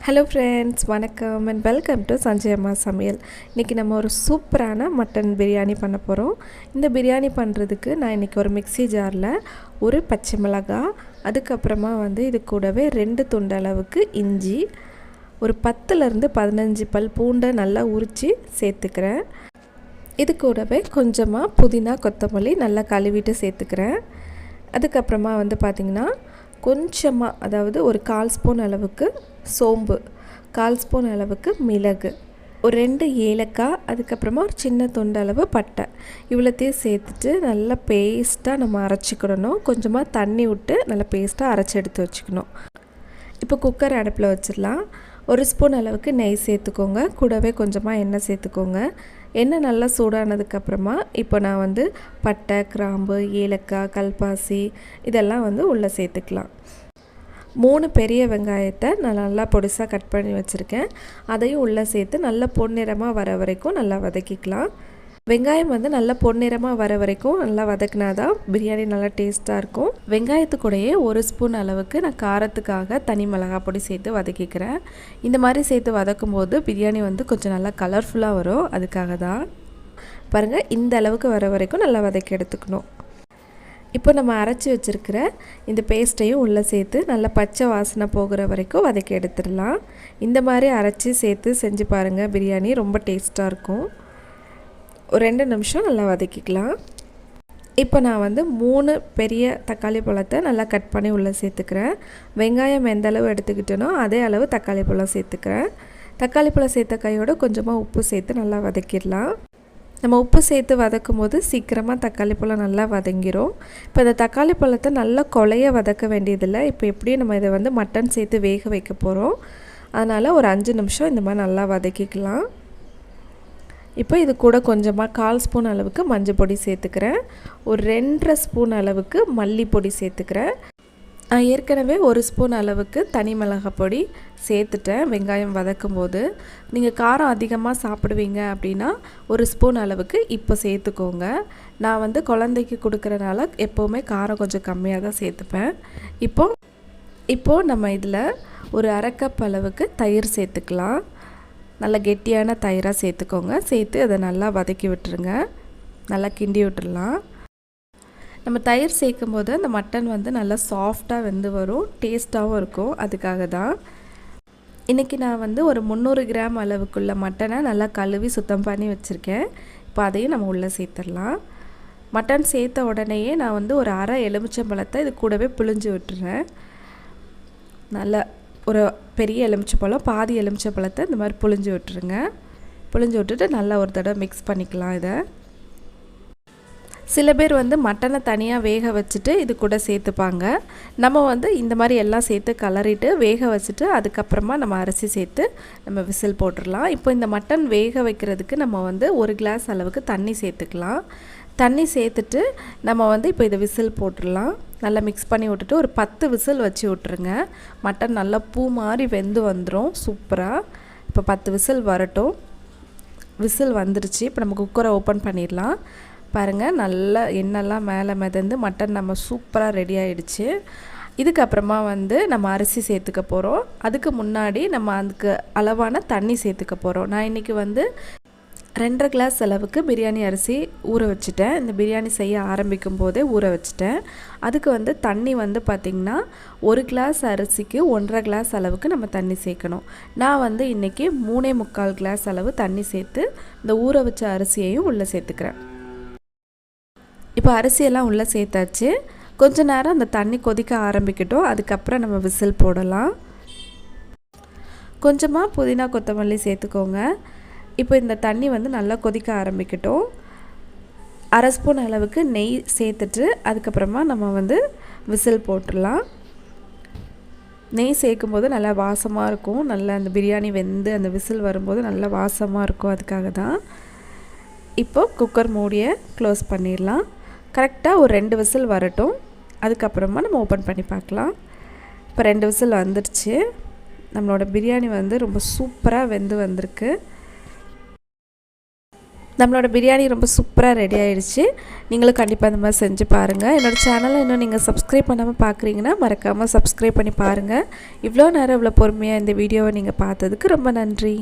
Hello friends, வணக்கம் and welcome to Sanjay அம்மா சமையல். இன்றைக்கி நம்ம ஒரு சூப்பரான மட்டன் பிரியாணி பண்ண போகிறோம். இந்த பிரியாணி பண்ணுறதுக்கு நான் இன்றைக்கி ஒரு மிக்ஸி ஜாரில் ஒரு பச்சை மிளகாய், அதுக்கப்புறமா இது கூடவே 2 துண்டு அளவுக்கு இஞ்சி, ஒரு 10லேருந்து 15 பல் பூண்டை நல்லா உரித்து சேர்த்துக்கிறேன். இது கூடவே கொஞ்சமாக புதினா கொத்தமல்லி நல்லா கழுவிட்டு சேர்த்துக்கிறேன். அதுக்கப்புறமா பார்த்திங்கன்னா கொஞ்சமாக, அதாவது ஒரு 1/4 ஸ்பூன் அளவுக்கு சோம்பு, 1/4 ஸ்பூன் அளவுக்கு மிளகு, ஒரு 2 ஏலக்காய், அதுக்கப்புறமா ஒரு சின்ன துண்டு அளவு பட்டை, இவ்வளோத்தையும் சேர்த்துட்டு நல்லா பேஸ்ட்டாக நம்ம அரைச்சிக்கிடணும். கொஞ்சமாக தண்ணி விட்டு நல்லா பேஸ்ட்டாக அரைச்சி எடுத்து வச்சுக்கணும். இப்போ குக்கர் அடுப்பில் வச்சிடலாம். 1 ஸ்பூன் அளவுக்கு நெய் சேர்த்துக்கோங்க. கூடவே கொஞ்சமாக எண்ணெய் சேர்த்துக்கோங்க. எண்ணெய் நல்லா சூடானதுக்கப்புறமா இப்போ நான் பட்டை, கிராம்பு, ஏலக்காய், கல்பாசி இதெல்லாம் உள்ளே சேர்த்துக்கலாம். 3 பெரிய வெங்காயத்தை நான் நல்லா பொடிசாக கட் பண்ணி வச்சுருக்கேன். அதையும் உள்ளே சேர்த்து நல்லா பொன்னிறமாக வர வரைக்கும் நல்லா வதக்கிக்கலாம். வெங்காயம் நல்லா பொன்னிறமாக வர வரைக்கும் நல்லா வதக்கினா தான் பிரியாணி நல்லா டேஸ்ட்டாக இருக்கும். வெங்காயத்துக்கூடையே 1 ஸ்பூன் அளவுக்கு நான் காரத்துக்காக தனி மிளகாய் பொடி சேர்த்து வதக்கிக்கிறேன். இந்த மாதிரி சேர்த்து வதக்கும் போது பிரியாணி கொஞ்சம் நல்லா கலர்ஃபுல்லாக வரும். அதுக்காக தான் பாருங்கள், இந்த அளவுக்கு வர வரைக்கும் நல்லா வதக்கி எடுத்துக்கணும். இப்போ நம்ம அரைச்சி வச்சுருக்கிற இந்த பேஸ்ட்டையும் உள்ளே சேர்த்து நல்லா பச்சை வாசனை போகிற வரைக்கும் வதக்கி எடுத்துடலாம். இந்த மாதிரி அரைச்சி சேர்த்து செஞ்சு பாருங்கள், பிரியாணி ரொம்ப டேஸ்ட்டாக இருக்கும். ஒரு 2 நிமிஷம் நல்லா வதக்கிக்கலாம். இப்போ நான் 3 பெரிய தக்காளி பழத்தை நல்லா கட் பண்ணி உள்ளே சேர்த்துக்கிறேன். வெங்காயம் எந்த அளவு எடுத்துக்கிட்டேனோ அதே அளவு தக்காளி பழம் சேர்த்துக்கிறேன். தக்காளி பழம் சேர்த்த கையோடு கொஞ்சமாக உப்பு சேர்த்து நல்லா வதக்கிடலாம். நம்ம உப்பு சேர்த்து வதக்கும் போது சீக்கிரமாக தக்காளி பழம் நல்லா வதங்கிரும். இப்போ இந்த தக்காளி பழத்தை நல்லா கொலைய வதக்க வேண்டியதில்லை. இப்போ எப்படியும் நம்ம இதை மட்டன் சேர்த்து வேக வைக்க போகிறோம். அதனால் ஒரு 5 நிமிஷம் இந்த மாதிரி நல்லா வதக்கிக்கலாம். இப்போ இது கூட கொஞ்சமாக 1/4 ஸ்பூன் அளவுக்கு மஞ்சள் பொடி சேர்த்துக்கிறேன். ஒரு 2.5 ஸ்பூன் அளவுக்கு மல்லிப்பொடி சேர்த்துக்கிறேன். ஏற்கனவே 1 ஸ்பூன் அளவுக்கு தனி மிளகாய் பொடி சேர்த்துட்டேன். வெங்காயம் வதக்கும் போது நீங்கள் காரம் அதிகமாக சாப்பிடுவீங்க அப்படின்னா 1 ஸ்பூன் அளவுக்கு இப்போ சேர்த்துக்கோங்க. நான் குழந்தைக்கு கொடுக்குறனால எப்போவுமே காரம் கொஞ்சம் கம்மியாக தான் சேர்த்துப்பேன். இப்போது நம்ம இதில் ஒரு 1/2 கப் அளவுக்கு தயிர் சேர்த்துக்கலாம். நல்லா கெட்டியான தயிராக சேர்த்துக்கோங்க. சேர்த்து அதை நல்லா வதக்கி விட்டுருங்க. நல்லா கிண்டி விட்டுடலாம். நம்ம தயிர் சேர்க்கும் போது அந்த மட்டன் நல்லா சாஃப்டாக வெந்து வரும், டேஸ்ட்டாகவும் இருக்கும். அதுக்காக தான் இன்றைக்கி நான் ஒரு 300 கிராம் அளவுக்குள்ள மட்டனை நல்லா கழுவி சுத்தம் பண்ணி வச்சுருக்கேன். இப்போ அதையும் நம்ம உள்ளே சேர்த்துடலாம். மட்டன் சேர்த்த உடனேயே நான் ஒரு அரை எலுமிச்சம்பழத்தை இது கூடவே பிழிஞ்சு விட்டுறேன். நல்லா ஒரு பெரிய எலுமிச்சம்பழம், பாதி எலுமிச்சம்பழத்தை இந்த மாதிரி பிழிஞ்சு விட்டுருங்க. பிழிஞ்சு விட்டுட்டு நல்லா ஒரு தடவை மிக்ஸ் பண்ணிக்கலாம். இதை சில பேர் மட்டனை தனியாக வேக வச்சுட்டு இது கூட சேர்த்துப்பாங்க. நம்ம இந்த மாதிரி எல்லாம் சேர்த்து கலரிட்டு வேக வச்சுட்டு அதுக்கப்புறமா நம்ம அரிசி சேர்த்து நம்ம விசில் போட்டுடலாம். இப்போ இந்த மட்டன் வேக வைக்கிறதுக்கு நம்ம 1 கிளாஸ் அளவுக்கு தண்ணி சேர்த்துக்கலாம். தண்ணி சேர்த்துட்டு நம்ம இப்போ இதை விசில் போட்டுடலாம். நல்லா மிக்ஸ் பண்ணி விட்டுட்டு ஒரு 10 விசில் வச்சு விட்ருங்க. மட்டன் நல்லா பூ மாதிரி வெந்து வந்துடும் சூப்பராக. இப்போ 10 விசில் வரட்டும். விசில் வந்துருச்சு. இப்போ நம்ம குக்கரை ஓப்பன் பண்ணிடலாம். பாருங்கள், நல்லா எண்ணெய்லாம் மேலே மிதந்து மட்டன் நம்ம சூப்பராக ரெடி ஆகிடுச்சு. இதுக்கப்புறமா நம்ம அரிசி சேர்த்துக்க போகிறோம். அதுக்கு முன்னாடி நம்ம அதுக்கு அளவான தண்ணி சேர்த்துக்க போகிறோம். நான் இன்றைக்கி 2.5 கிளாஸ் அளவுக்கு பிரியாணி அரிசி ஊற வச்சுட்டேன். இந்த பிரியாணி செய்ய ஆரம்பிக்கும் போதே ஊற வச்சுட்டேன். அதுக்கு தண்ணி பார்த்திங்கன்னா 1 கிளாஸ் அரிசிக்கு 1.5 கிளாஸ் அளவுக்கு நம்ம தண்ணி சேர்க்கணும். நான் இன்றைக்கி 3.25 கிளாஸ் அளவு தண்ணி சேர்த்து இந்த ஊற வச்ச அரிசியையும் உள்ளே சேர்த்துக்கிறேன். இப்போ அரிசியெல்லாம் உள்ளே சேர்த்தாச்சு. கொஞ்ச நேரம் அந்த தண்ணி கொதிக்க ஆரம்பிக்கட்டும். அதுக்கப்புறம் நம்ம விசில் போடலாம். கொஞ்சமாக புதினா கொத்தமல்லி சேர்த்துக்கோங்க. இப்போ இந்த தண்ணி நல்லா கொதிக்க ஆரம்பிக்கட்டும். 1/2 ஸ்பூன் அளவுக்கு நெய் சேர்த்துட்டு அதுக்கப்புறமா நம்ம விசில் போட்டுடலாம். நெய் சேர்க்கும் போது நல்லா வாசமாக இருக்கும். நல்லா அந்த பிரியாணி வெந்து அந்த விசில் வரும்போது நல்லா வாசமாக இருக்கும். அதுக்காக தான். இப்போது குக்கர் மூடியை க்ளோஸ் பண்ணிடலாம். கரெக்டாக ஒரு 2 விசில் வரட்டும். அதுக்கப்புறமா நம்ம ஓப்பன் பண்ணி பார்க்கலாம். இப்போ 2 விசில் வந்துடுச்சு. நம்மளோட பிரியாணி ரொம்ப சூப்பராக வெந்து வந்திருக்கு. நம்மளோட பிரியாணி ரொம்ப சூப்பராக ரெடி ஆகிடுச்சு. நீங்களும் கண்டிப்பாக இந்த மாதிரி செஞ்சு பாருங்கள். என்னோடய சேனலை இன்னும் நீங்கள் சப்ஸ்கிரைப் பண்ணாமல் பார்க்குறீங்கன்னா மறக்காமல் சப்ஸ்கிரைப் பண்ணி பாருங்கள். இவ்வளோ நேரம் இவ்வளோ பொறுமையாக இந்த வீடியோவை நீங்கள் பார்த்ததுக்கு ரொம்ப நன்றி.